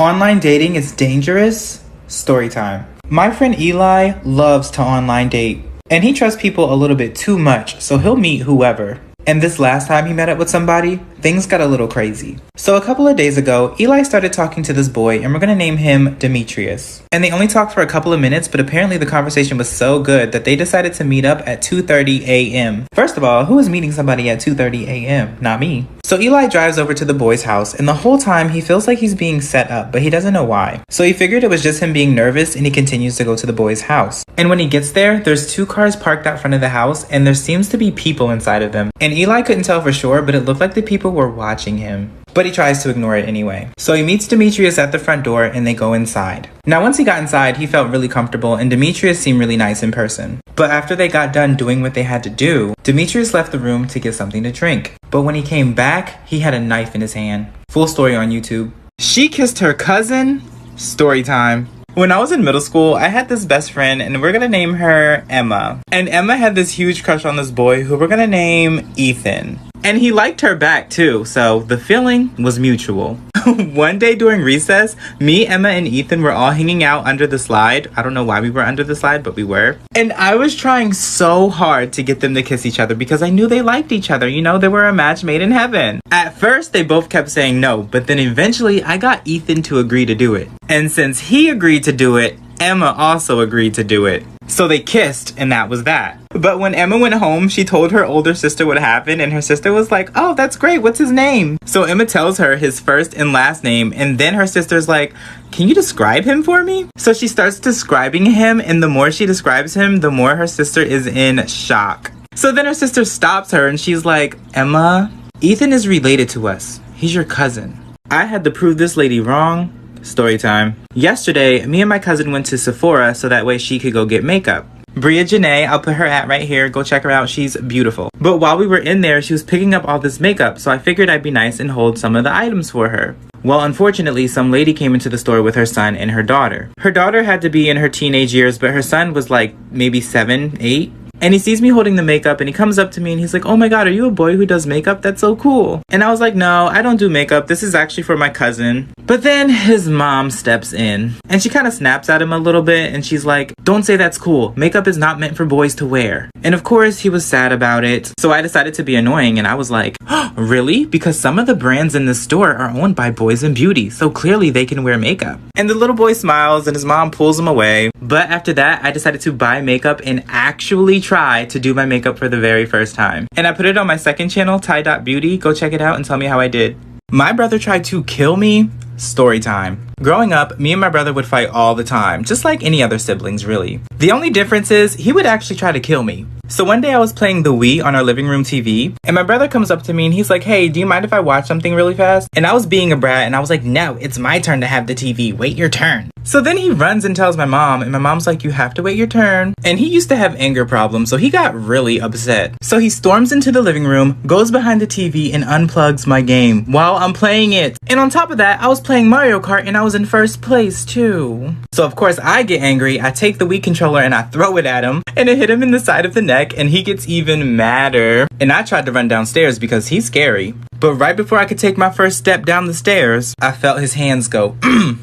Online dating is dangerous? Story time. My friend Eli loves to online date, and he trusts people a little bit too much, so he'll meet whoever. And this last time he met up with somebody, things got a little crazy. So a couple of days ago, Eli started talking to this boy, and we're gonna name him Demetrius. And they only talked for a couple of minutes, but apparently the conversation was so good that they decided to meet up at 2:30 a.m. First of all, who is meeting somebody at 2:30 a.m.? Not me. So Eli drives over to the boy's house, and the whole time he feels like he's being set up, but he doesn't know why. So he figured it was just him being nervous, and he continues to go to the boy's house. And when he gets there, there's 2 cars parked out front of the house, and there seems to be people inside of them. And Eli couldn't tell for sure, but it looked like the people were watching him. But he tries to ignore it anyway. So he meets Demetrius at the front door, and they go inside. Now once he got inside, he felt really comfortable, and Demetrius seemed really nice in person. But after they got done doing what they had to do, Demetrius left the room to get something to drink. But when he came back, he had a knife in his hand. Full story on YouTube. She kissed her cousin? Story time. When I was in middle school, I had this best friend, and we're gonna name her Emma. And Emma had this huge crush on this boy who we're gonna name Ethan. And he liked her back too, so the feeling was mutual. One day during recess, me, Emma, and Ethan were all hanging out under the slide. I don't know why we were under the slide, but we were. And I was trying so hard to get them to kiss each other because I knew they liked each other. You know, they were a match made in heaven. At first, they both kept saying no, but then eventually I got Ethan to agree to do it. And since he agreed to do it, Emma also agreed to do it. So they kissed, and that was that. But when Emma went home, she told her older sister what happened, and her sister was like, "Oh, that's great, what's his name?" So Emma tells her his first and last name, and then her sister's like, "Can you describe him for me?" So she starts describing him, and the more she describes him, the more her sister is in shock. So then her sister stops her, and she's like, "Emma, Ethan is related to us. He's your cousin." I had to prove this lady wrong. Story time. Yesterday, me and my cousin went to Sephora so that way she could go get makeup. Bria Janae, I'll put her at right here. Go check her out. She's beautiful. But while we were in there, she was picking up all this makeup, so I figured I'd be nice and hold some of the items for her. Well, unfortunately, some lady came into the store with her son and her daughter. Her daughter had to be in her teenage years, but her son was like maybe 7, 8. And he sees me holding the makeup, and he comes up to me and he's like, "Oh my god, are you a boy who does makeup? That's so cool." And I was like, "No, I don't do makeup. This is actually for my cousin." But then his mom steps in, and she kind of snaps at him a little bit, and she's like, "Don't say that's cool. Makeup is not meant for boys to wear." And of course, he was sad about it. So I decided to be annoying, and I was like, "Oh, really? Because some of the brands in this store are owned by boys in beauty, so clearly they can wear makeup." And the little boy smiles, and his mom pulls him away. But after that, I decided to buy makeup and actually try to do my makeup for the very first time. And I put it on my second channel, Ty.Beauty. Go check it out and tell me how I did. My brother tried to kill me. Story time. Growing up, me and my brother would fight all the time, just like any other siblings, really. The only difference is he would actually try to kill me. So one day I was playing the Wii on our living room TV, and my brother comes up to me and he's like, "Hey, do you mind if I watch something really fast?" And I was being a brat, and I was like, "No, it's my turn to have the TV. Wait your turn." So then he runs and tells my mom, and my mom's like, "You have to wait your turn." And he used to have anger problems, so he got really upset. So he storms into the living room, goes behind the TV, and unplugs my game while I'm playing it. And on top of that, I was playing Mario Kart, and I was in first place too. So of course I get angry. I take the Wii controller and I throw it at him, and it hit him in the side of the neck, and he gets even madder. And I tried to run downstairs because he's scary. But right before I could take my first step down the stairs, I felt his hands go,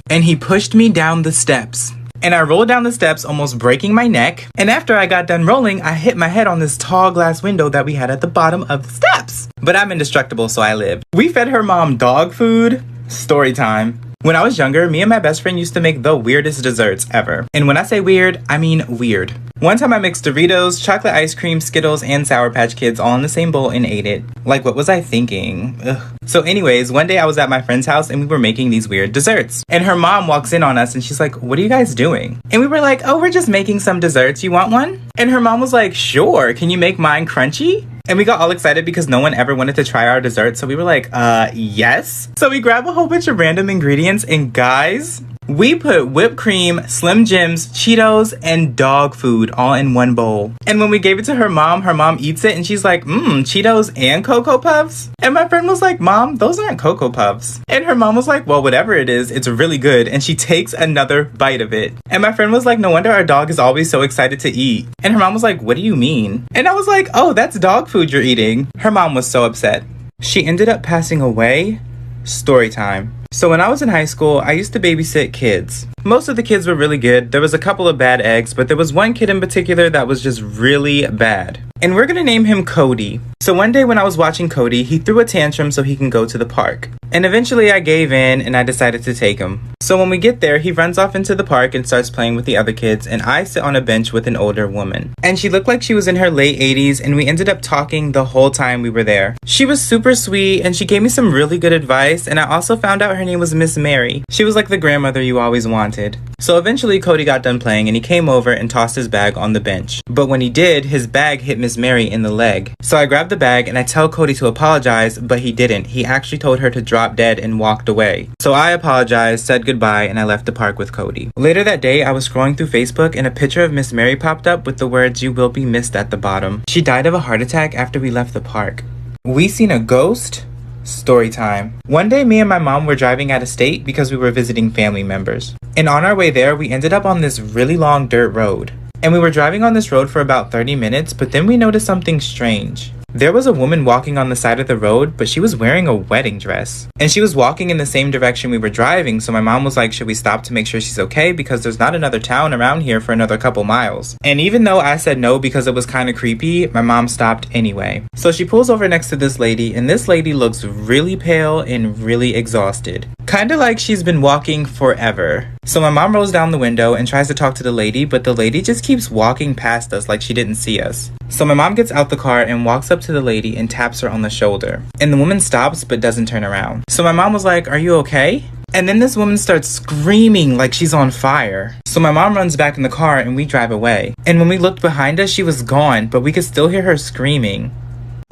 and he pushed me down the steps. And I rolled down the steps, almost breaking my neck. And after I got done rolling, I hit my head on this tall glass window that we had at the bottom of the steps. But I'm indestructible, so I lived. We fed her mom dog food. Story time. When I was younger, me and my best friend used to make the weirdest desserts ever. And when I say weird, I mean weird. One time I mixed Doritos, chocolate ice cream, Skittles, and Sour Patch Kids all in the same bowl and ate it. Like, what was I thinking? Ugh. So anyways, one day I was at my friend's house and we were making these weird desserts. And her mom walks in on us and she's like, "What are you guys doing?" And we were like, "Oh, we're just making some desserts. You want one?" And her mom was like, "Sure. Can you make mine crunchy?" And we got all excited because no one ever wanted to try our dessert. So we were like, yes. So we grabbed a whole bunch of random ingredients, and guys, we put whipped cream, Slim Jims, Cheetos, and dog food all in one bowl. And when we gave it to her mom eats it and she's like, Cheetos and Cocoa Puffs? And my friend was like, "Mom, those aren't Cocoa Puffs." And her mom was like, "Well, whatever it is, it's really good." And she takes another bite of it. And my friend was like, "No wonder our dog is always so excited to eat." And her mom was like, "What do you mean?" And I was like, "Oh, that's dog food you're eating." Her mom was so upset. She ended up passing away. Story time. So when I was in high school, I used to babysit kids. Most of the kids were really good. There was a couple of bad eggs, but there was one kid in particular that was just really bad. And we're gonna name him Cody. So one day when I was watching Cody, he threw a tantrum so he can go to the park. And eventually I gave in and I decided to take him. So when we get there, he runs off into the park and starts playing with the other kids, and I sit on a bench with an older woman. And she looked like she was in her late 80s, and we ended up talking the whole time we were there. She was super sweet and she gave me some really good advice, and I also found out her name was Miss Mary. She was like the grandmother you always wanted. So eventually Cody got done playing and he came over and tossed his bag on the bench. But when he did, his bag hit Miss Mary in the leg. So I grabbed the bag and I tell Cody to apologize, but he didn't. He actually told her to drop dead and walked away. So I apologized, said goodbye, and I left the park with Cody. Later that day, I was scrolling through Facebook and a picture of Miss Mary popped up with the words, "You will be missed" at the bottom. She died of a heart attack after we left the park. We seen a ghost? Story time. One day, me and my mom were driving out of state because we were visiting family members. And on our way there, we ended up on this really long dirt road. And we were driving on this road for about 30 minutes, but then we noticed something strange. There was a woman walking on the side of the road, but she was wearing a wedding dress. And she was walking in the same direction we were driving, so my mom was like, should we stop to make sure she's okay? Because there's not another town around here for another couple miles. And even though I said no because it was kind of creepy, my mom stopped anyway. So she pulls over next to this lady, and this lady looks really pale and really exhausted. Kind of like she's been walking forever. So my mom rolls down the window and tries to talk to the lady, but the lady just keeps walking past us like she didn't see us. So my mom gets out the car and walks up to the lady and taps her on the shoulder. And the woman stops but doesn't turn around. So my mom was like, "Are you okay?" And then this woman starts screaming like she's on fire. So my mom runs back in the car and we drive away. And when we looked behind us, she was gone, but we could still hear her screaming.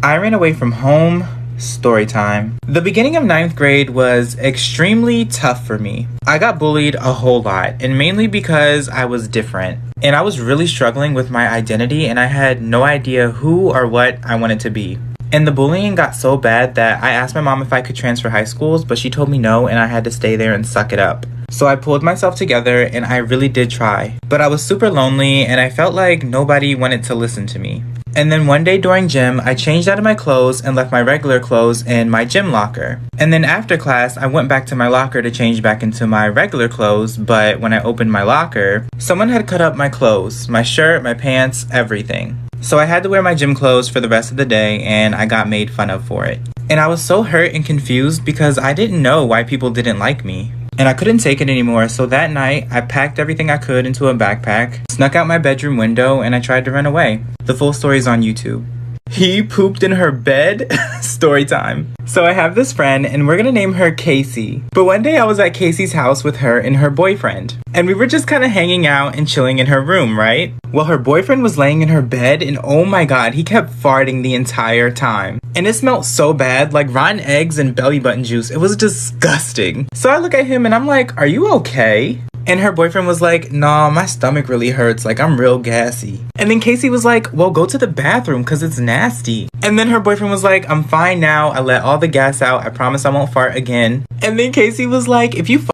I ran away from home. Story time. The beginning of 9th grade was extremely tough for me. I got bullied a whole lot, and mainly because I was different. And I was really struggling with my identity, and I had no idea who or what I wanted to be. And the bullying got so bad that I asked my mom if I could transfer high schools, but she told me no, and I had to stay there and suck it up. So I pulled myself together, and I really did try. But I was super lonely, and I felt like nobody wanted to listen to me. And then one day during gym, I changed out of my clothes and left my regular clothes in my gym locker. And then after class, I went back to my locker to change back into my regular clothes, but when I opened my locker, someone had cut up my clothes, my shirt, my pants, everything. So I had to wear my gym clothes for the rest of the day, and I got made fun of for it. And I was so hurt and confused because I didn't know why people didn't like me. And I couldn't take it anymore, so that night, I packed everything I could into a backpack, snuck out my bedroom window, and I tried to run away. The full story is on YouTube. He pooped in her bed? Story time. So I have this friend, and we're gonna name her Casey. But one day I was at Casey's house with her and her boyfriend. And we were just kind of hanging out and chilling in her room, right? Well, her boyfriend was laying in her bed, and oh my god, he kept farting the entire time. And it smelled so bad, like rotten eggs and belly button juice. It was disgusting. So I look at him and I'm like, "Are you okay?" And her boyfriend was like, "Nah, my stomach really hurts, like I'm real gassy." And then Casey was like, "Well, go to the bathroom because it's nasty." And then her boyfriend was like, "I'm fine now, I let all the gas out, I promise I won't fart again." And then Casey was like, "If you